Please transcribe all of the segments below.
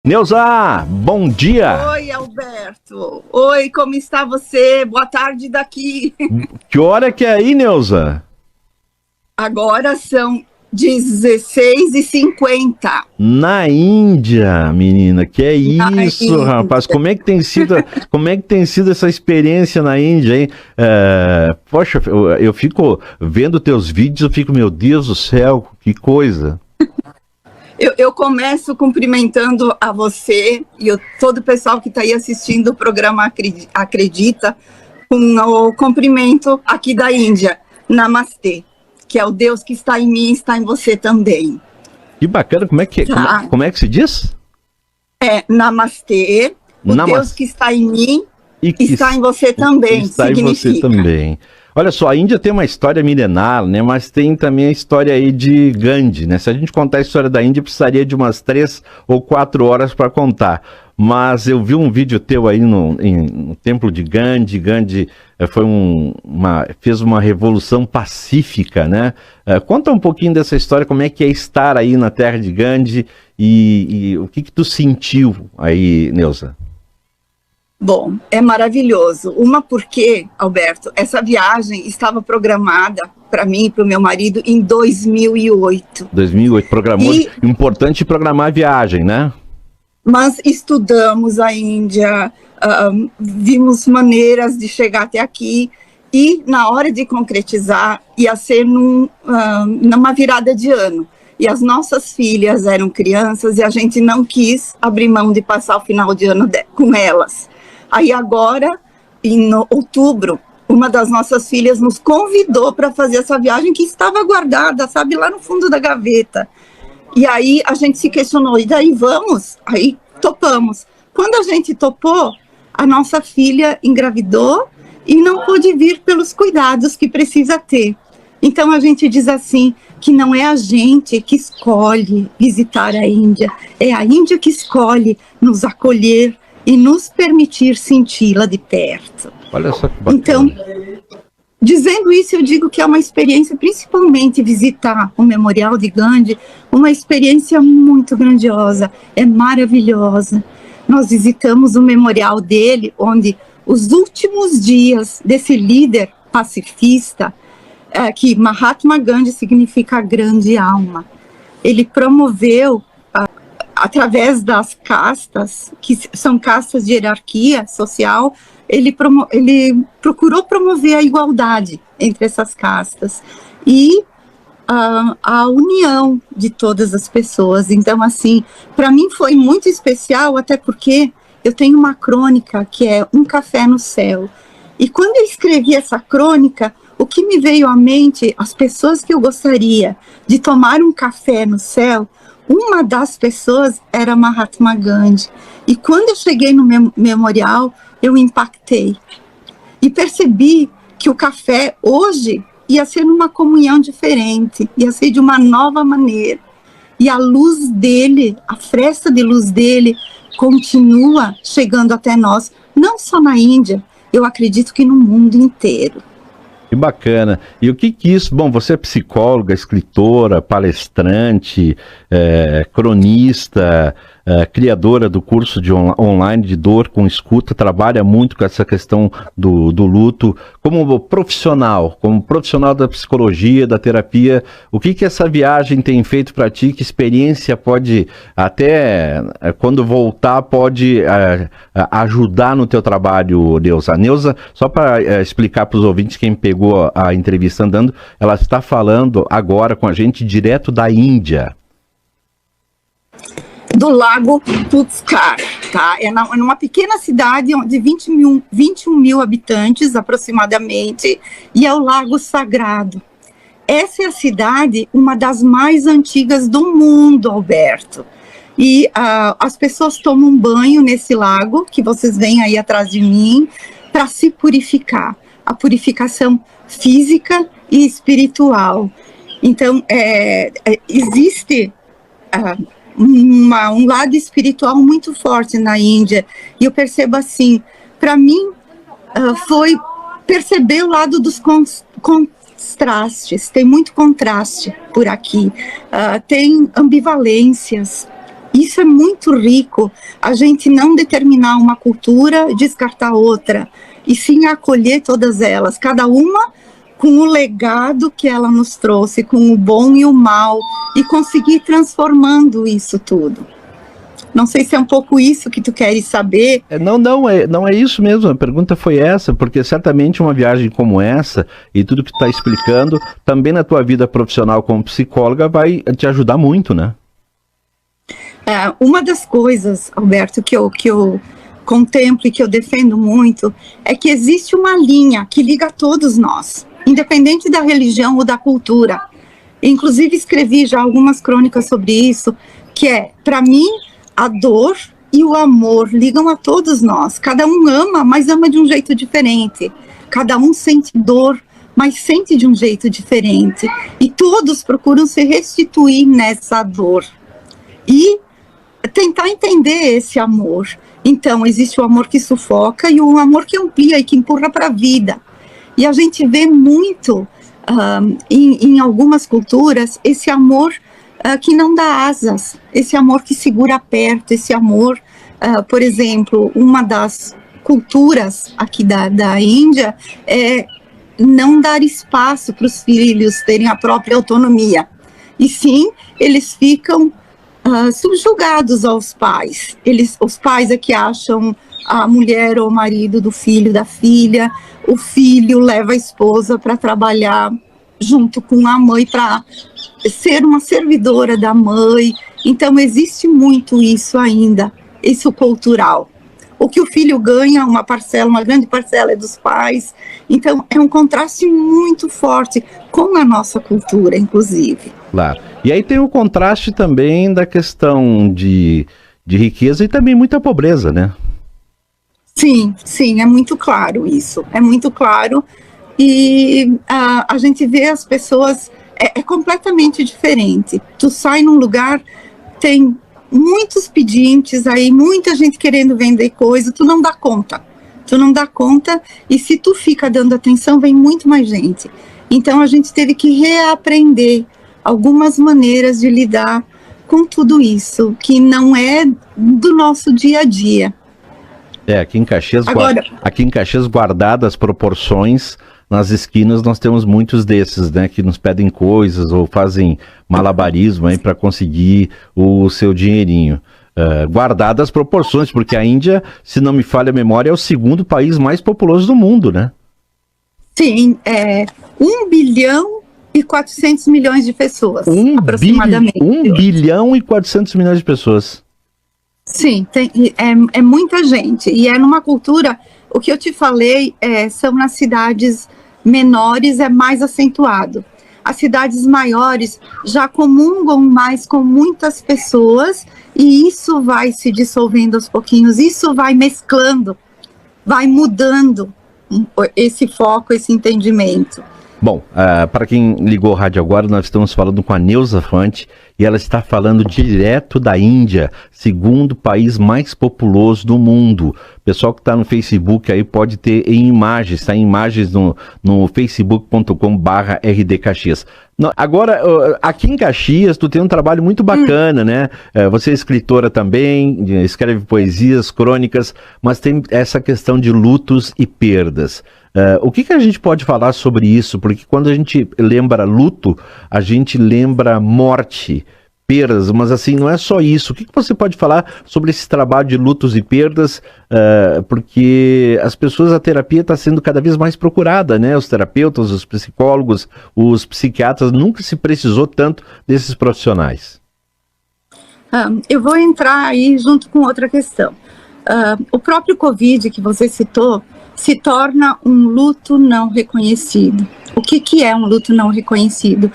Neuza, bom dia! Oi, Alberto. Oi, como está você? Boa tarde daqui. Que hora que é aí, Neuza? Agora são 16h50. Na Índia, menina, que é isso, Índia. rapaz? Como é que tem sido essa experiência na Índia, hein? Poxa, eu fico vendo teus vídeos, eu fico, meu Deus do céu, que coisa! Eu começo cumprimentando a você e todo o pessoal que está aí assistindo o programa Acredita, com o cumprimento aqui da Índia, Namastê, que é o Deus que está em mim, está em você também. Que bacana, como é que se diz? Namastê, Deus que está em mim e que está em você também, está significa. Em você também. Olha só, a Índia tem uma história milenar, né? Mas tem também a história aí de Gandhi, né? Se a gente contar a história da Índia, precisaria de umas 3 ou 4 horas para contar. Mas eu vi um vídeo teu aí no templo de Gandhi. Gandhi fez uma revolução pacífica, né? Conta um pouquinho dessa história, como é que é estar aí na terra de Gandhi e o que tu sentiu aí, Neuza? Bom, é maravilhoso. Porque, Alberto, essa viagem estava programada para mim e para o meu marido em 2008. 2008, importante programar a viagem, né? Mas estudamos a Índia, vimos maneiras de chegar até aqui e na hora de concretizar ia ser numa virada de ano. E as nossas filhas eram crianças e a gente não quis abrir mão de passar o final de ano com elas. Aí agora, em outubro, uma das nossas filhas nos convidou para fazer essa viagem que estava guardada, sabe, lá no fundo da gaveta. E aí a gente se questionou, e daí vamos? Aí topamos. Quando a gente topou, a nossa filha engravidou e não pôde vir pelos cuidados que precisa ter. Então a gente diz assim, que não é a gente que escolhe visitar a Índia, é a Índia que escolhe nos acolher e nos permitir senti-la de perto. Olha só que bacana. Então, dizendo isso, eu digo que é uma experiência, principalmente visitar o Memorial de Gandhi, uma experiência muito grandiosa, é maravilhosa. Nós visitamos o memorial dele, onde os últimos dias desse líder pacifista, que Mahatma Gandhi significa grande alma, ele promoveu através das castas, que são castas de hierarquia social, ele procurou promover a igualdade entre essas castas e a união de todas as pessoas. Então, assim, para mim foi muito especial, até porque eu tenho uma crônica que é Um Café no Céu. E quando eu escrevi essa crônica, o que me veio à mente, as pessoas que eu gostaria de tomar um café no céu, uma das pessoas era Mahatma Gandhi. E quando eu cheguei no memorial, eu impactei. E percebi que o café hoje ia ser numa comunhão diferente, ia ser de uma nova maneira. E a luz dele, a fresta de luz dele, continua chegando até nós, não só na Índia, eu acredito que no mundo inteiro. Que bacana. E o que isso... Bom, você é psicóloga, escritora, palestrante, cronista, criadora do curso online de dor com escuta, trabalha muito com essa questão do luto. Como profissional da psicologia, da terapia, o que essa viagem tem feito para ti? Que experiência pode, até quando voltar, pode ajudar no teu trabalho, Neuza? Neuza, só para explicar para os ouvintes, quem pegou a entrevista andando, ela está falando agora com a gente direto da Índia. Do Lago Putzcar, tá? É numa pequena cidade de 21 mil habitantes, aproximadamente, e é o Lago Sagrado. Essa é a cidade, uma das mais antigas do mundo, Alberto. E as pessoas tomam banho nesse lago, que vocês veem aí atrás de mim, para se purificar. A purificação física e espiritual. Então, existe um lado espiritual muito forte na Índia, e eu percebo assim, para mim, foi perceber o lado dos contrastes, tem muito contraste por aqui, tem ambivalências, Isso é muito rico, a gente não determinar uma cultura, descartar outra, e sim acolher todas elas, cada uma com o legado que ela nos trouxe, com o bom e o mal, e conseguir transformando isso tudo. Não sei se é um pouco isso que tu queres saber. Não é isso mesmo, a pergunta foi essa, porque certamente uma viagem como essa, e tudo que tu está explicando, também na tua vida profissional como psicóloga, vai te ajudar muito, né? Uma das coisas, Alberto, que eu contemplo e que eu defendo muito, é que existe uma linha que liga todos nós, independente da religião ou da cultura. Inclusive escrevi já algumas crônicas sobre isso, que é, para mim, a dor e o amor ligam a todos nós. Cada um ama, mas ama de um jeito diferente. Cada um sente dor, mas sente de um jeito diferente. E todos procuram se restituir nessa dor. E tentar entender esse amor. Então, existe o amor que sufoca e o amor que amplia e que empurra para a vida. E a gente vê muito em algumas culturas esse amor que não dá asas, esse amor que segura perto, esse amor, por exemplo, uma das culturas aqui da Índia é não dar espaço para os filhos terem a própria autonomia. E sim, eles ficam subjugados aos pais. Os pais é que acham a mulher ou o marido do filho, da filha, o filho leva a esposa para trabalhar junto com a mãe, para ser uma servidora da mãe. Então existe muito isso ainda, isso cultural. O que o filho ganha, uma grande parcela é dos pais. Então é um contraste muito forte com a nossa cultura, inclusive. Claro. E aí tem o contraste também da questão de riqueza e também muita pobreza, né? Sim, é muito claro isso. É muito claro. E a gente vê as pessoas, é completamente diferente. Tu sai num lugar, tem muitos pedintes aí, muita gente querendo vender coisa, tu não dá conta, e se tu fica dando atenção, vem muito mais gente. Então a gente teve que reaprender algumas maneiras de lidar com tudo isso, que não é do nosso dia a dia. Aqui em Caxias, guardadas as proporções, nas esquinas nós temos muitos desses, né, que nos pedem coisas ou fazem malabarismo aí para conseguir o seu dinheirinho. Guardadas as proporções, porque a Índia, se não me falha a memória, é o segundo país mais populoso do mundo, né? Sim, 1 bilhão e 400 milhões de pessoas, aproximadamente. 1 bilhão e 400 milhões de pessoas. Sim, é muita gente, e é numa cultura, o que eu te falei, são nas cidades menores, é mais acentuado. As cidades maiores já comungam mais com muitas pessoas, e isso vai se dissolvendo aos pouquinhos, isso vai mesclando, vai mudando esse foco, esse entendimento. Bom, para quem ligou o rádio agora, nós estamos falando com a Neuza Fante e ela está falando direto da Índia, segundo país mais populoso do mundo. Pessoal que está no Facebook aí pode ter em imagens, tá? Em imagens no facebook.com/rdcaxias. Agora, aqui em Caxias, tu tem um trabalho muito bacana, né? Você é escritora também, escreve poesias, crônicas, mas tem essa questão de lutos e perdas. O que a gente pode falar sobre isso? Porque quando a gente lembra luto, a gente lembra morte, perdas, mas assim, não é só isso. O que você pode falar sobre esse trabalho de lutos e perdas? Porque as pessoas, a terapia está sendo cada vez mais procurada, né? Os terapeutas, os psicólogos, os psiquiatras, nunca se precisou tanto desses profissionais. Eu vou entrar aí junto com outra questão. O próprio Covid que você citou se torna um luto não reconhecido. O que é um luto não reconhecido?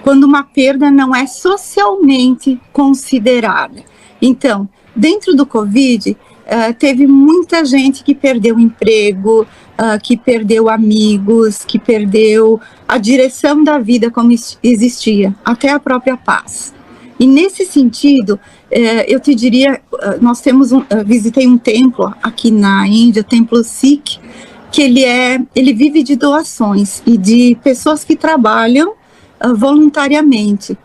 Quando uma perda não é socialmente considerada. Então, dentro do Covid, teve muita gente que perdeu emprego, que perdeu amigos, que perdeu a direção da vida como existia, até a própria paz. E nesse sentido, eu te diria, nós temos visitei um templo aqui na Índia, o Templo Sikh, que ele vive de doações e de pessoas que trabalham voluntariamente.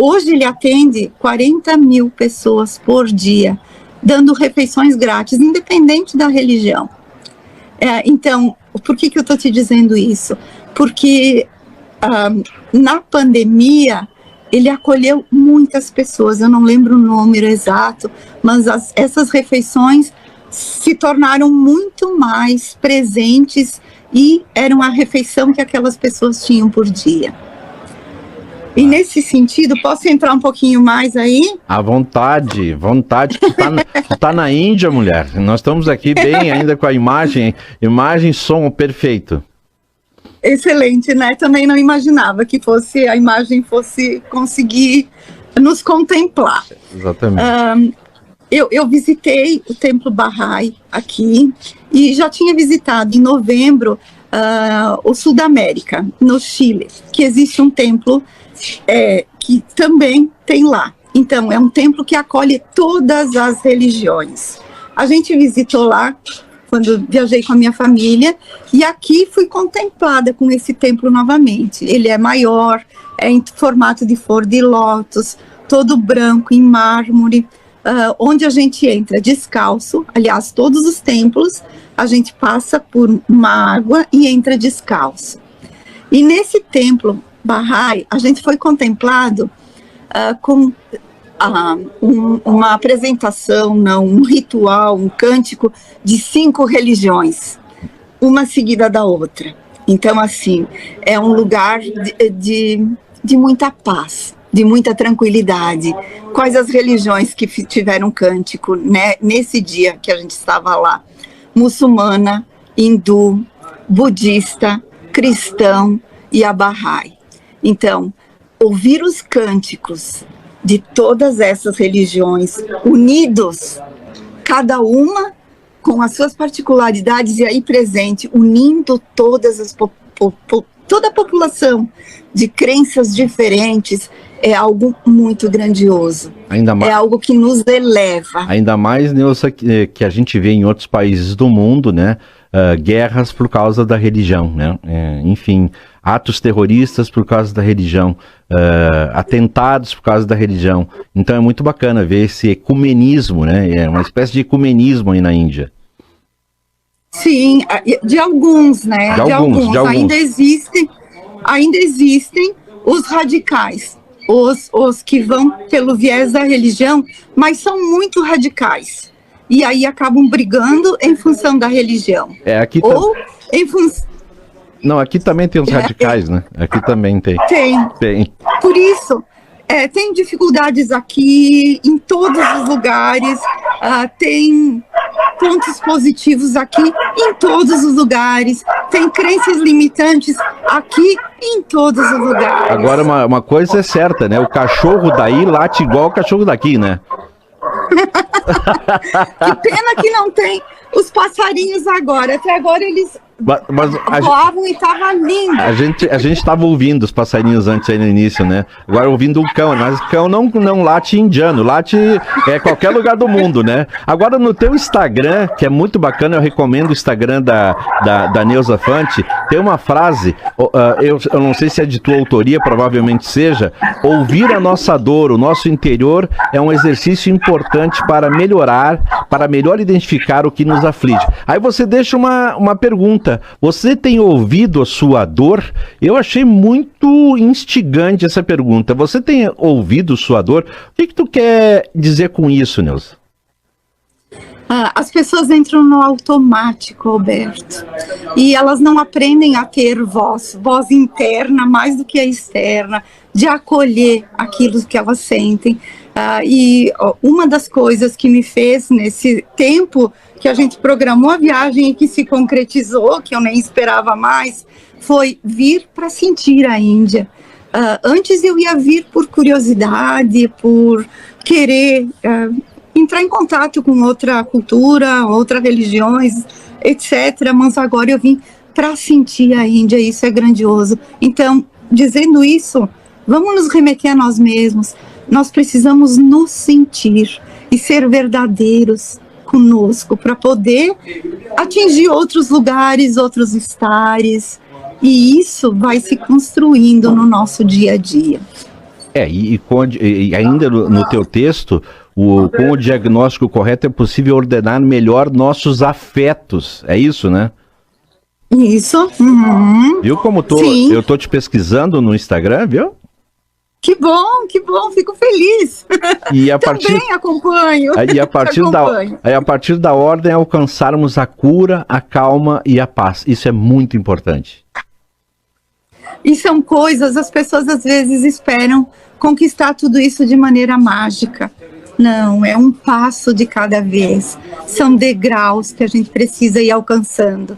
Hoje ele atende 40 mil pessoas por dia, dando refeições grátis, independente da religião. Então, por que eu estou te dizendo isso? Porque na pandemia, ele acolheu muitas pessoas, eu não lembro o número exato, mas essas refeições se tornaram muito mais presentes e eram a refeição que aquelas pessoas tinham por dia. E nesse sentido, posso entrar um pouquinho mais aí? À vontade, vontade. Tu tá na Índia, mulher. Nós estamos aqui bem ainda com a imagem, som perfeito. Excelente, né? Também não imaginava que a imagem fosse conseguir nos contemplar. Exatamente. Eu visitei o Templo Bahá'í aqui e já tinha visitado em novembro o Sul da América, no Chile, que existe um templo que também tem lá. Então, é um templo que acolhe todas as religiões. A gente visitou lá quando viajei com a minha família, e aqui fui contemplada com esse templo novamente. Ele é maior, é em formato de flor de lótus, todo branco, em mármore, onde a gente entra descalço. Aliás, todos os templos, a gente passa por uma água e entra descalço. E nesse templo Bahá'í, a gente foi contemplado com uma apresentação, um ritual, um cântico de 5 religiões, uma seguida da outra. Então, assim, é um lugar de muita paz, de muita tranquilidade. Quais as religiões que tiveram cântico, né, nesse dia que a gente estava lá? Muçulmana, hindu, budista, cristão e a Bahá'í. Então, ouvir os cânticos de todas essas religiões, unidos, cada uma com as suas particularidades e aí presente, unindo toda a população de crenças diferentes, é algo muito grandioso. É algo que nos eleva. Ainda mais, Neuza, que a gente vê em outros países do mundo, né? Guerras por causa da religião, né? Enfim, atos terroristas por causa da religião, atentados por causa da religião. Então é muito bacana ver esse ecumenismo, né? É uma espécie de ecumenismo aí na Índia. Sim, de alguns, né? De alguns. Ainda existem os radicais, os que vão pelo viés da religião, mas são muito radicais. E aí acabam brigando em função da religião. Aqui em função... Não, aqui também tem os radicais, né? Aqui também tem. Tem. Por isso, tem dificuldades aqui, em todos os lugares, tem pontos positivos aqui, em todos os lugares, tem crenças limitantes aqui, em todos os lugares. Agora, uma coisa é certa, né? O cachorro daí late igual o cachorro daqui, né? Que pena que não tem os passarinhos agora. Até agora eles voavam e tava lindo. A gente estava ouvindo os passarinhos antes aí no início, né? Agora ouvindo o cão, mas o cão não late indiano, late qualquer lugar do mundo, né? Agora no teu Instagram, que é muito bacana, eu recomendo o Instagram da Neuza Fante, tem uma frase, eu não sei se é de tua autoria, provavelmente seja: ouvir a nossa dor, o nosso interior é um exercício importante para melhor identificar o que nos aflige. Aí você deixa uma pergunta: você tem ouvido a sua dor? Eu achei muito instigante essa pergunta. Você tem ouvido sua dor? O que tu quer dizer com isso, Neuza? As pessoas entram no automático, Alberto, e elas não aprendem a ter voz interna mais do que a externa, de acolher aquilo que elas sentem. E uma das coisas que me fez nesse tempo que a gente programou a viagem e que se concretizou, que eu nem esperava mais, foi vir para sentir a Índia. Antes eu ia vir por curiosidade, por querer entrar em contato com outra cultura, outras religiões, etc. Mas agora eu vim para sentir a Índia, e isso é grandioso. Então, dizendo isso, vamos nos remeter a nós mesmos. Nós precisamos nos sentir e ser verdadeiros conosco para poder atingir outros lugares, outros estares, e isso vai se construindo no nosso dia a dia. E ainda no teu texto, com o diagnóstico correto é possível ordenar melhor nossos afetos. É isso, né? Isso. Uhum. Viu como eu tô te pesquisando no Instagram, viu? Que bom, fico feliz. E Também acompanho. A partir da ordem, alcançarmos a cura, a calma e a paz. Isso é muito importante. E são coisas, as pessoas às vezes esperam conquistar tudo isso de maneira mágica. Não, é um passo de cada vez. São degraus que a gente precisa ir alcançando.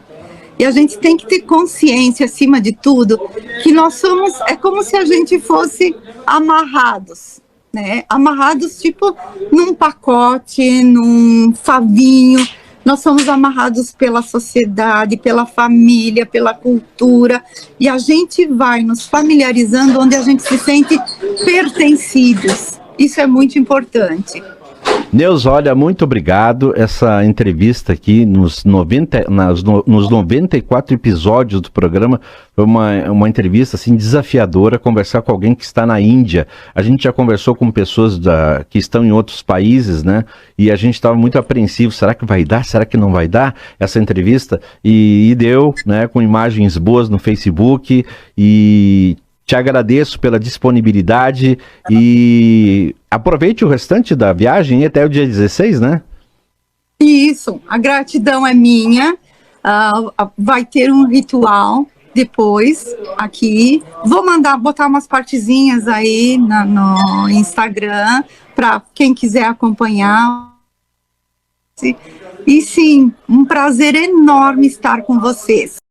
E a gente tem que ter consciência, acima de tudo, que nós somos, é como se a gente fosse amarrados, né? Amarrados tipo num pacote, num favinho. Nós somos amarrados pela sociedade, pela família, pela cultura, e a gente vai nos familiarizando onde a gente se sente pertencidos. Isso é muito importante. Neuza, olha, muito obrigado. Essa entrevista aqui nos 94 episódios do programa foi uma entrevista assim, desafiadora, conversar com alguém que está na Índia. A gente já conversou com pessoas que estão em outros países, né? E a gente estava muito apreensivo. Será que vai dar? Será que não vai dar essa entrevista? E deu, né? Com imagens boas no Facebook. E te agradeço pela disponibilidade e aproveite o restante da viagem até o dia 16, né? Isso, a gratidão é minha. Vai ter um ritual depois aqui. Vou botar umas partezinhas aí no Instagram para quem quiser acompanhar. E sim, um prazer enorme estar com vocês.